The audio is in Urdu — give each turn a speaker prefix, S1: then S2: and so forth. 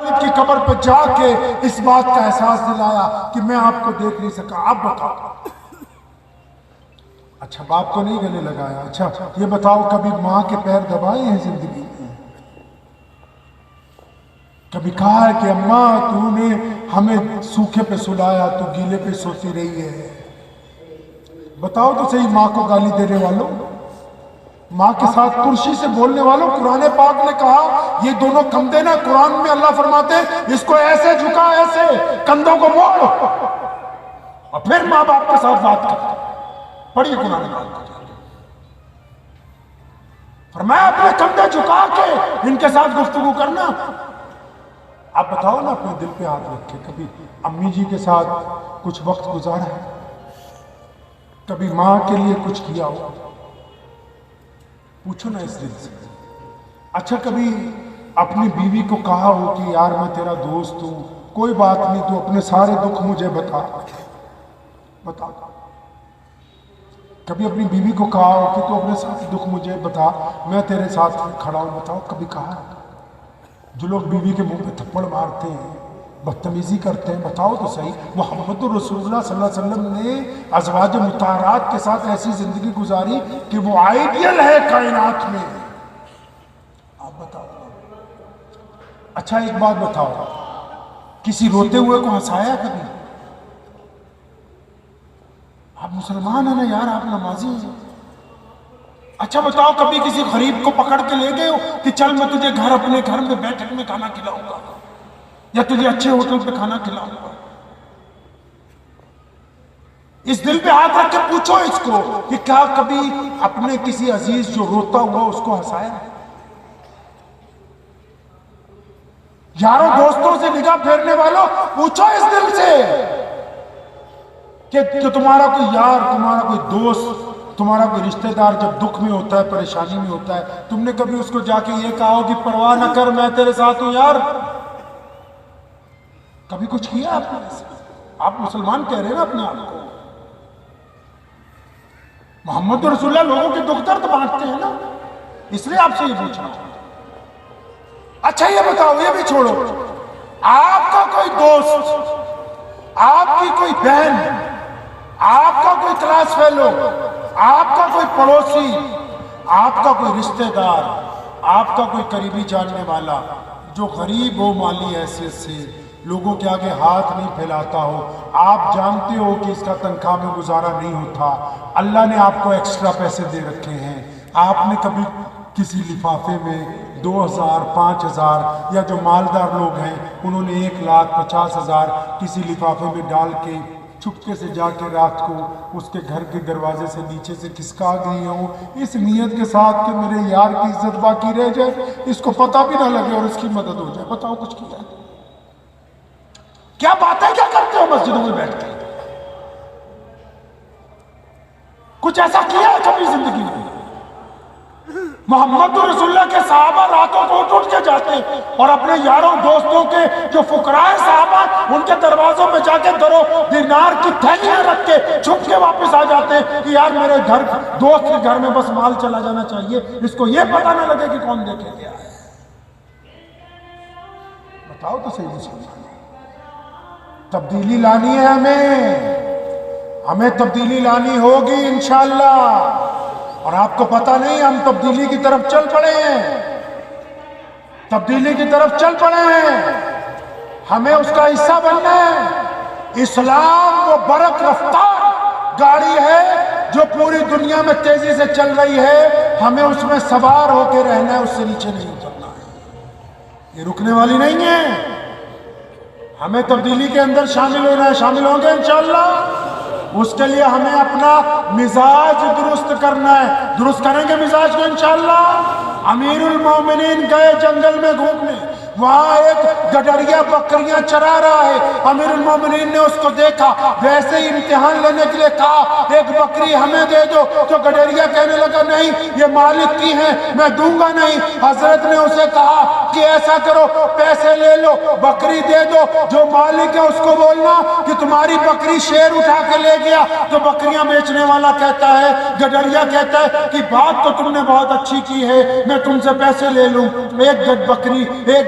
S1: والد کی قبر پہ جا کے اس بات کا احساس دلایا کہ میں آپ کو دیکھ نہیں سکا. اب بتاؤ. اچھا باپ کو نہیں گلے لگایا. اچھا یہ بتاؤ کبھی ماں کے پیر دبائے ہیں زندگی میں؟ کبھی کہا ہے کہ اماں تو نے ہمیں سوکھے پہ سلایا تو گیلے پہ سوتی رہی ہے؟ بتاؤ تو صحیح. ماں کو گالی دینے والوں، ماں کے ساتھ ترشی سے بولنے والوں، قرآن پاک نے کہا یہ دونوں کندھے نا، قرآن میں اللہ فرماتے ہیں اس کو ایسے جھکا، ایسے کندھوں کو موڑ اور پھر ماں باپ کے ساتھ بات کرتا. پڑھیے قرآن پاک. فرمایا اپنے کندھے جھکا کے ان کے ساتھ گفتگو کرنا. آپ بتاؤ نا اپنے دل پہ ہاتھ رکھ کے کبھی امی جی کے ساتھ کچھ وقت گزارا ہے؟ کبھی ماں کے لیے کچھ کیا ہو؟ پوچھو نا اس دل سے. اچھا کبھی اپنی بیوی کو کہا ہو کہ یار میں تیرا دوست ہوں، کوئی بات نہیں، تو اپنے سارے دکھ مجھے بتا. کبھی اپنی بیوی کو کہا ہو کہ تو اپنے سارے دکھ مجھے بتا، میں تیرے ساتھ کھڑا ہوں؟ بتاؤ کبھی کہا ہے؟ جو لوگ بیوی کے منہ پہ تھپڑ مارتے ہیں، بدتمیزی کرتے ہیں، بتاؤ تو صحیح. محمد رسول اللہ صلی اللہ علیہ وسلم نے ازواج مطہرات کے ساتھ ایسی زندگی گزاری کہ وہ آئیڈیل ہے کائنات میں. آپ بتاؤ. اچھا ایک بات بتاؤ، کسی روتے ہوئے کو ہنسایا کبھی؟ آپ مسلمان ہیں نا یار، آپ نمازی ہیں. اچھا بتاؤ کبھی کسی غریب کو پکڑ کے لے گئے ہو کہ چل میں تجھے گھر، اپنے گھر میں بیٹھک میں کھانا کھلاؤں گا یا تجھے اچھے ہوٹل پہ کھانا کھلاؤں گا؟ اس دل پہ ہاتھ رکھ کے پوچھو اس کو کہ کیا کبھی اپنے کسی عزیز جو روتا ہوا اس کو ہنسایا؟ یاروں دوستوں سے نگاہ پھیرنے والوں پوچھو اس دل سے کہ تمہارا کوئی یار، تمہارا کوئی دوست، تمہارا کوئی رشتہ دار جب دکھ میں ہوتا ہے، پریشانی میں ہوتا ہے، تم نے کبھی اس کو جا کے یہ کہا ہو کہ پرواہ نہ کر میں تیرے ساتھ ہوں یار؟ کبھی کچھ کیا آپ نے ایسا؟ آپ مسلمان کہہ رہے ہیں نا اپنے آپ کو. محمد رسول اللہ لوگوں کے دکھ درد بانٹتے ہیں نا، اس لیے آپ سے یہ پوچھ رہا ہوں. اچھا یہ بتاؤ، یہ بھی چھوڑو، آپ کا کوئی دوست، آپ کی کوئی بہن، آپ کا کوئی کلاس فیلو، آپ کا کوئی پڑوسی، آپ کا کوئی رشتہ دار، آپ کا کوئی قریبی جاننے والا جو غریب ہو، مالی حیثیت سے لوگوں کے آگے ہاتھ نہیں پھیلاتا ہو، آپ جانتے ہو کہ اس کا تنخواہ میں گزارا نہیں ہوتا، اللہ نے آپ کو ایکسٹرا پیسے دے رکھے ہیں، آپ نے کبھی کسی لفافے میں 2000 5000 یا جو مالدار لوگ ہیں انہوں نے 1,50,000 کسی لفافے میں ڈال کے چھپکے سے جا کے رات کو اس کے گھر کے دروازے سے نیچے سے کھسکا گئی ہوں اس نیت کے ساتھ کہ میرے یار کی عزت باقی رہ جائے، اس کو پتہ بھی نہ لگے اور اس کی مدد ہو جائے؟ بتاؤ کچھ کیا ہے؟ کیا باتیں کیا کرتے ہو مسجدوں میں بیٹھ کے؟ کچھ ایسا کیا ہے کبھی زندگی میں؟ محمد رسول اللہ کے صحابہ راتوں کو اٹھ کے جاتے اور اپنے یاروں دوستوں کے جو فقراء صحابہ ان کے دروازوں پہ جا کے درو دینار کی تھیلیاں رکھ کے چھپ کے واپس آ جاتے ہیں کہ یار میرے گھر دوست کے گھر میں بس مال چلا جانا چاہیے، اس کو یہ پتہ نہ لگے کہ کون دیکھے گیا ہے. بتاؤ تو صحیح مسلمان. تبدیلی لانی ہے ہمیں تبدیلی لانی ہوگی انشاءاللہ. اور آپ کو پتہ نہیں ہم تبدیلی کی طرف چل پڑے ہیں، تبدیلی کی طرف چل پڑے ہیں، ہمیں اس کا حصہ بننا ہے. اسلام وہ برق رفتار گاڑی ہے جو پوری دنیا میں تیزی سے چل رہی ہے، ہمیں اس میں سوار ہو کے رہنا ہے، اس سے نیچے نہیں اترنا ہے، یہ رکنے والی نہیں ہے. ہمیں تبدیلی کے اندر شامل ہونا ہے، شامل ہوں گے انشاءاللہ. اس کے لیے ہمیں اپنا مزاج درست کرنا ہے، درست کریں گے مزاج کو انشاءاللہ. امیر المومنین گئے جنگل میں گھومنے، وہاں ایک گڈریا بکریاں چرا رہا ہے، امیر المومنین نے اس کو دیکھا، ویسے ہی امتحان لینے کے لیے کہا ایک بکری ہمیں دے دو، تو گڈریا کہنے لگا نہیں یہ مالک کی ہیں میں دوں گا نہیں. حضرت نے اسے کہا کہ ایسا کرو پیسے لے لو بکری دے دو، جو مالک ہے اس کو بولنا کہ تمہاری بکری شیر اٹھا کے لے گیا. تو بکریاں بیچنے والا کہتا ہے، گڈریا کہتا ہے کہ بات تو تم نے بہت اچھی کی ہے، میں تم سے پیسے لے لوں، ایک بکری ایک